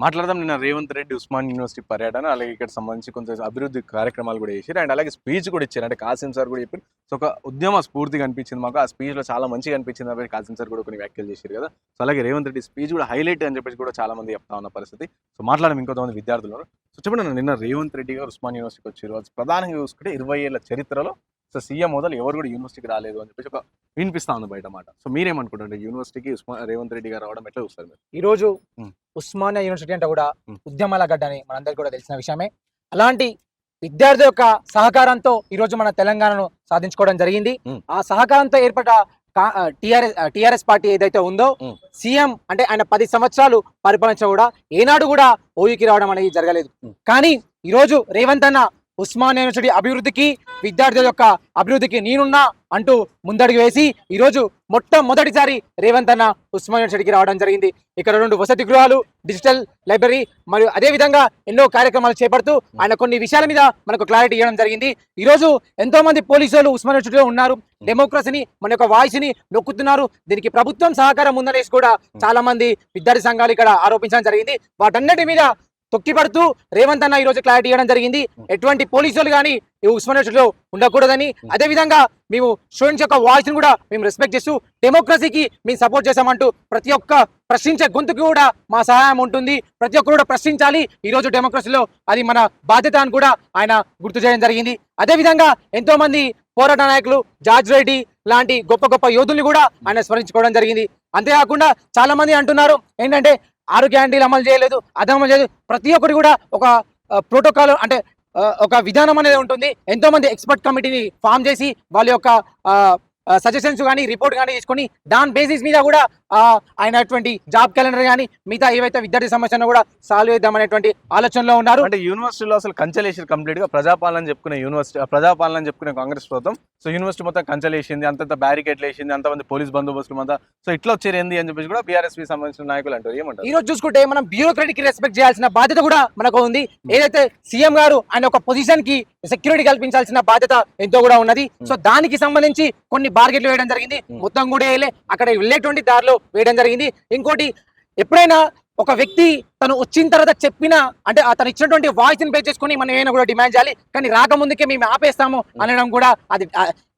మాట్లాడదాం. నిన్న రేవంత్ రెడ్డి ఉస్మాన్ యూనివర్సిటీ పర్యటన, అలాగే ఇక్కడ సంబంధించి కొంత అభివృద్ధి కార్యక్రమాలు కూడా చేశారు. అండ్ అలాగే స్పీచ్ కూడా ఇచ్చారు. అంటే కాసిం సార్ కూడా చెప్పారు. సో ఒక ఉద్యమ స్ఫూర్తిగా అనిపించింది మాకు. ఆ స్పీచ్లో చాలా మంచిగా అనిపించింది కాబట్టి కాసిం సార్ కూడా కొన్ని వ్యాఖ్యలు చేశారు కదా. సో అలాగే రేవంత్ రెడ్డి స్పీచ్ కూడా హైలైట్ అని చెప్పేసి కూడా చాలా మంది చెప్తా ఉన్న పరిస్థితి. సో మాట్లాడడం ఇంకొంతమంది విద్యార్థులు. సో చెప్పండి, నిన్న రేవంత్ రెడ్డి గారు ఉస్మాన్ యూనివర్సిటీకి వచ్చారు. ప్రధానంగా చూసుకుంటే 20 ఏళ్ల చరిత్రలో సో సీఎం మొదలు ఎవరు కూడా యూనివర్సిటీకి రాలేదు అని చెప్పేసి ఒక వినిపిస్తా ఉంది బయట మాట. సో మీరేమనుకుంటారు, యూనివర్సిటీకి రేవంత్ రెడ్డి గారు రావడం ఎట్లా చూస్తారు మీరు? ఈ రోజు ఉస్మానియా యూనివర్సిటీ అంటే కూడా ఉద్యమాల గడ్డ అని మనందరికీ కూడా తెలిసిన విషయమే. అలాంటి విద్యార్థి యొక్క సహకారంతో ఈ రోజు మన తెలంగాణను సాధించుకోవడం జరిగింది. ఆ సహకారంతో ఏర్పడ్డ టిఆర్ఎస్ పార్టీ ఏదైతే ఉందో, సీఎం అంటే ఆయన 10 సంవత్సరాలు పరిపాలించడం కూడా ఏనాడు కూడా ఓయూకి రావడం అనేది జరగలేదు. కానీ ఈ రోజు రేవంత్ అన్న ఉస్మానియా యూనివర్సిటీ అభివృద్ధికి, విద్యార్థుల యొక్క అభివృద్ధికి నేనున్నా అంటూ ముందడుగు వేసి ఈరోజు మొట్టమొదటిసారి రేవంత్ అన్న ఉస్మానియా యూనివర్సిటీకి రావడం జరిగింది. ఇక్కడ 2 వసతి గృహాలు, డిజిటల్ లైబ్రరీ మరియు అదే విధంగా ఎన్నో కార్యక్రమాలు చేపడుతూ ఆయన కొన్ని విషయాల మీద మనకు క్లారిటీ ఇవ్వడం జరిగింది. ఈరోజు ఎంతో మంది పోలీసులు ఉస్మానియా యూనివర్సిటీలో ఉన్నారు. డెమోక్రసీని, మన యొక్క వాయిస్ ని నొక్కుతున్నారు. దీనికి ప్రభుత్వం సహకారం ఉందనేసి కూడా చాలా మంది విద్యార్థి సంఘాలు ఇక్కడ ఆరోపించడం జరిగింది. వాటన్నిటి మీద తొక్కిపడుతూ రేవంత్ అన్న ఈ రోజు క్లారిటీ ఇవ్వడం జరిగింది. ఎటువంటి పోలీసులు కానీ ఉస్మానియా యూనివర్సిటీలో ఉండకూడదని, అదేవిధంగా మేము స్టూడెంట్స్ యొక్క వాయిస్ ని కూడా మేము రెస్పెక్ట్ చేస్తూ డెమోక్రసీకి మేము సపోర్ట్ చేశామంటూ ప్రతి ఒక్క ప్రశ్నించే గొంతుకు కూడా మా సహాయం ఉంటుంది. ప్రతి ఒక్కరు కూడా ప్రశ్నించాలి. ఈ రోజు డెమోక్రసీలో అది మన బాధ్యత అని కూడా ఆయన గుర్తు చేయడం జరిగింది. అదేవిధంగా ఎంతో మంది పోరాట నాయకులు, జార్జ్ రెడ్డి లాంటి గొప్ప గొప్ప యోధుల్ని కూడా ఆయన స్మరించుకోవడం జరిగింది. అంతేకాకుండా చాలా మంది అంటున్నారు ఏంటంటే 6 గ్యారంటీలు అమలు చేయలేదు, అది అమలు చేయలేదు. ప్రతి ఒక్కటి కూడా ఒక ప్రోటోకాల్ అంటే ఒక విధానం అనేది ఉంటుంది. ఎంతో మంది ఎక్స్పర్ట్ కమిటీని ఫామ్ చేసి వాళ్ళ యొక్క సజెషన్స్ కానీ రిపోర్ట్ కానీ తీసుకొని దాని బేసిస్ మీద కూడా అయినటువంటి జాబ్ క్యాలెండర్ కానీ మిగతా ఏవైతే విద్యార్థి సమస్యను కూడా సాల్వ్ చేద్దామనేటువంటి ఆలోచనలో ఉన్నారు. అంటే యూనివర్సిటీలో అసలు కంచెలేసారు కంప్లీట్ గా. ప్రజాపాలన చెప్పుకునే యూనివర్సిటీ, ప్రజాపాలన చెప్పుకునే కాంగ్రెస్ ప్రభుత్వం సో యూనివర్సిటీ మొత్తం కంచెలేసింది, అంతంత బ్యారికేట్లు వేసింది, అంతమంది పోలీస్ బందోబస్తులు అంతా. సో ఇట్లా వచ్చేది ఏంది అని చెప్పేసి కూడా బీఆర్ఎస్ సంబంధించిన నాయకులు అంటారు. ఏమంటారు? ఈ రోజు చూసుకుంటే మనం బ్యూరోక్రటిక్ రెస్పెక్ట్ చేయాల్సిన బాధ్యత కూడా మనకు ఉంది. ఏదైతే సీఎం గారు ఆయన ఒక పొజిషన్ కి సెక్యూరిటీ కల్పించాల్సిన బాధ్యత ఎంతో కూడా ఉన్నది. సో దానికి సంబంధించి కొన్ని బార్గెట్లు వేయడం జరిగింది. మొత్తం కూడా అక్కడ వెళ్ళేటువంటి దారిలో వేయడం జరిగింది. ఇంకోటి, ఎప్పుడైనా ఒక వ్యక్తి తను వచ్చిన తర్వాత చెప్పిన అంటే అతను ఇచ్చినటువంటి వాయిస్ ని బేస్ చేసుకుని మనం ఏమైనా కూడా డిమాండ్ చేయాలి. కానీ రాకముందుకే మేము ఆపేస్తాము అనడం కూడా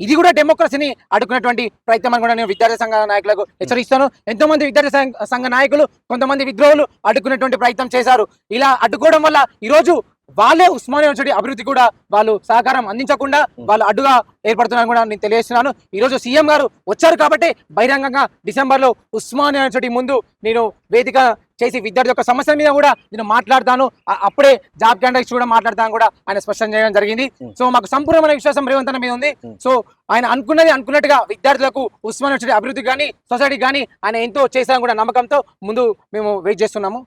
ఇది కూడా డెమోక్రసీని అడ్డుకున్నటువంటి ప్రయత్నం అని కూడా నేను విద్యార్థి సంఘ నాయకులకు హెచ్చరిస్తాను. ఎంతో మంది విద్యార్థి సంఘ నాయకులు, కొంతమంది విద్రోహులు అడ్డుకునేటువంటి ప్రయత్నం చేశారు. ఇలా అడ్డుకోవడం వల్ల ఈరోజు వాళ్ళే ఉస్మానియా యూనివర్సిటీ అభివృద్ధి కూడా వాళ్ళు సహకారం అందించకుండా వాళ్ళు అడ్డుగా ఏర్పడుతున్నారని కూడా నేను తెలియజేస్తున్నాను. ఈరోజు సీఎం గారు వచ్చారు కాబట్టి బహిరంగంగా డిసెంబర్లో ఉస్మానియా యూనివర్సిటీ ముందు నేను వేదిక చేసి విద్యార్థి యొక్క సమస్యల మీద కూడా నేను మాట్లాడతాను, అప్పుడే జాబ్ క్యాండిడేట్స్ కూడా మాట్లాడతాను కూడా ఆయన స్పష్టం చేయడం జరిగింది. సో మాకు సంపూర్ణమైన విశ్వాసం రేవంత్ అన్న మీద ఉంది. సో ఆయన అనుకున్నట్టుగా విద్యార్థులకు ఉస్మానియా యూనివర్సిటీ అభివృద్ధి కానీ సొసైటీ కానీ ఆయన ఎంతో చేశారని కూడా నమ్మకంతో ముందు మేము వెయిట్ చేస్తున్నాము.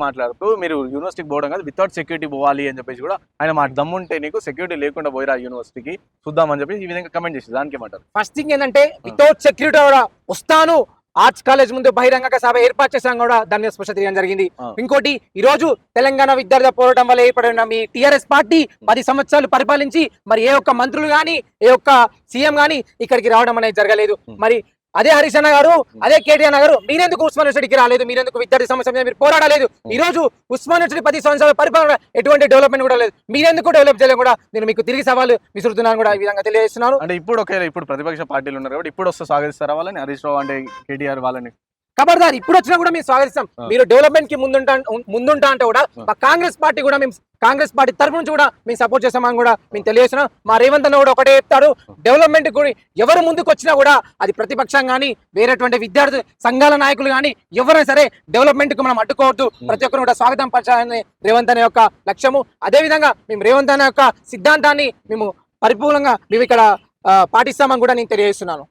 మాట్లాడుతూ మీరు యూనివర్సిటీకి పోవడం కాదు, వితౌట్ సెక్యూరిటీ పోవాలి అని చెప్పేసి కూడా ఆయన మా దమ్ముంటే నీకు సెక్యూరిటీ లేకుండా పోయిరా యూనివర్సిటీకి చూద్దామని చెప్పి ఈ విధంగా కమెంట్ చేసి దానికి ఏమంటారు? ఫస్ట్ థింగ్ ఏంటంటే వితౌట్ సెక్యూరిటీ కూడా వస్తాను, ఆర్ట్స్ కాలేజ్ ముందు బహిరంగ సభ ఏర్పాటు చేసాం కూడా దాని మీద స్పష్టత చేయడం జరిగింది. ఇంకోటి, ఈ రోజు తెలంగాణ విద్యార్థుల పోరాటం వల్ల ఏర్పడిన మీ టీఆర్ఎస్ పార్టీ 10 సంవత్సరాలు పరిపాలించి మరి ఏ ఒక్క మంత్రులు గాని ఏ ఒక్క సీఎం గాని ఇక్కడికి రావడం అనేది జరగలేదు. మరి అదే హరీష్ అన్న గారు, అదే కేటీఆర్ గారు మీరెందుకు ఉస్మానియా యూనివర్సిటీకి రాలేదు? మీరెందుకు విద్యార్థి సమస్య మీద మీరు పోరాడలేదు? ఈ రోజు ఉస్మానియా యూనివర్సిటీ 10 సంవత్సరాల పరిపాలన ఎటువంటి డెవలప్మెంట్ కూడా లేదు. మీరెందుకు డెవలప్ చేయలేదు కూడా నేను మీకు తిరిగి సవాలు విసురుతున్నాను కూడా ఈ విధంగా తెలియజేస్తున్నాను. అంటే ఇప్పుడు ప్రతిపక్ష పార్టీలు ఉన్నారు కాబట్టి ఇప్పుడు వస్తే స్వాగతిస్తారా వాళ్ళని, హరీష్ రావు అంటే కేటీఆర్ వాళ్ళని? ఖబర్దార్, ఇప్పుడు వచ్చినా కూడా మేము స్వాగతిస్తాం. మీరు డెవలప్మెంట్ కి ముందుంటా అంటే కూడా కాంగ్రెస్ పార్టీ కూడా మేము కాంగ్రెస్ పార్టీ తరఫు నుంచి కూడా మేము సపోర్ట్ చేస్తామని కూడా మేము తెలియజేస్తున్నాం. మా రేవంత్ అన్న కూడా ఒకటే చెప్తాడు, డెవలప్మెంట్ కూడా ఎవరు ముందుకు వచ్చినా కూడా అది ప్రతిపక్షం కానీ వేరేటువంటి విద్యార్థి సంఘాల నాయకులు కానీ ఎవరైనా సరే డెవలప్మెంట్ కు మనం అడ్డుకోవద్దు, ప్రతి ఒక్కరు కూడా స్వాగతం పరచాలని రేవంత్ అన్న యొక్క లక్ష్యము. అదేవిధంగా మేము రేవంత్ అన్న యొక్క సిద్ధాంతాన్ని మేము పరిపూర్ణంగా మేము ఇక్కడ పాటిస్తామని కూడా నేను తెలియజేస్తున్నాను.